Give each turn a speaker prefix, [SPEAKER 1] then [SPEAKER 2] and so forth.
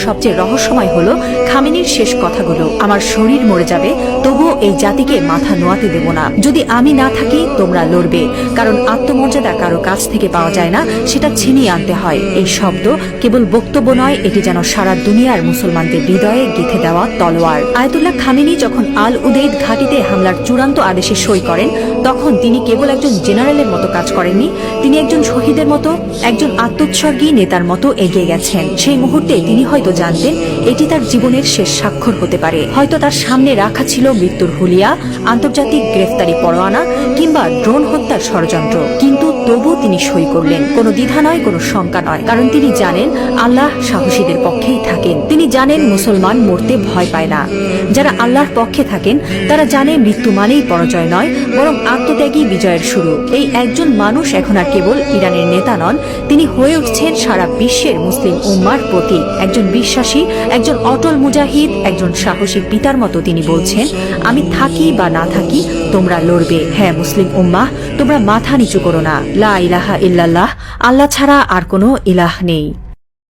[SPEAKER 1] সবচেয়ে রহস্যময় হলো খামেনির শেষ কথাগুলো। আমার শরীর মরে যাবে, তবুও এই জাতিকে মাথা নোয়াতে দেব না। যদি আমি না থাকি তোমরা লড়বে, কারণ আত্মমর্যাদা কারো কাছ থেকে পাওয়া যায় না, সেটা ছিনিয়ে আনতে হয়। এই শব্দ কেবল বক্তব্য নয়, এটি যেন সারা দুনিয়ার মুসলমানদের হৃদয়ে গেঁথে দেওয়া তলোয়ার। আয়াতুল্লাহ খামেনি যখন আল উদেইদ ঘাঁটিতে হামলার চূড়ান্ত আদেশে সই করেন, তখন তিনি কেবল একজন জেনারেলের মতো কাজ করেননি, তিনি একজন শহীদের মতো, একজন আত্মোৎসর্গী নেতার মতো এগিয়ে গেছেন। সেই মুহূর্তে তিনি হয়তো জানতেন এটি তার জীবনের শেষ স্বাক্ষর হতে পারে। হয়তো তার সামনে রাখা ছিল মৃত্যুর হুলিয়া, আন্তর্জাতিক গ্রেফতারি পরোয়ানা কিংবা ড্রোন হত্যার ষড়যন্ত্র, কিন্তু তবু তিনি সই করলেন। কোনো দ্বিধা নয়, কোনো শঙ্কা নয়, কারণ তিনি জানেন আল্লাহ সাহসীদের পক্ষেই থাকেন। তিনি জানেন মুসলমান মরতে ভয় পায় না। যারা আল্লাহর পক্ষে থাকেন তারা জানে মৃত্যু মানেই পরাজয় নয়, বরং আত্মত্যাগী বিজয়ের শুরু। এই একজন মানুষ এখন আর কেবল ইরানের নেতা নন, তিনি হয়ে উঠছেন সারা বিশ্বের মুসলিম উম্মার প্রতীক। একজন বিশ্বাসী, একজন অটল মুজাহিদ, একজন সাহসী পিতার মতো তিনি বলছেন, আমি থাকি বা না থাকি তোমরা লড়বে। হ্যাঁ মুসলিম উম্মাহ, তোমরা মাথা নিচু করো না। লা ইলাহা ইল্লাল্লাহ, আল্লাহ ছাড়া আর কোনো ইলাহ নেই।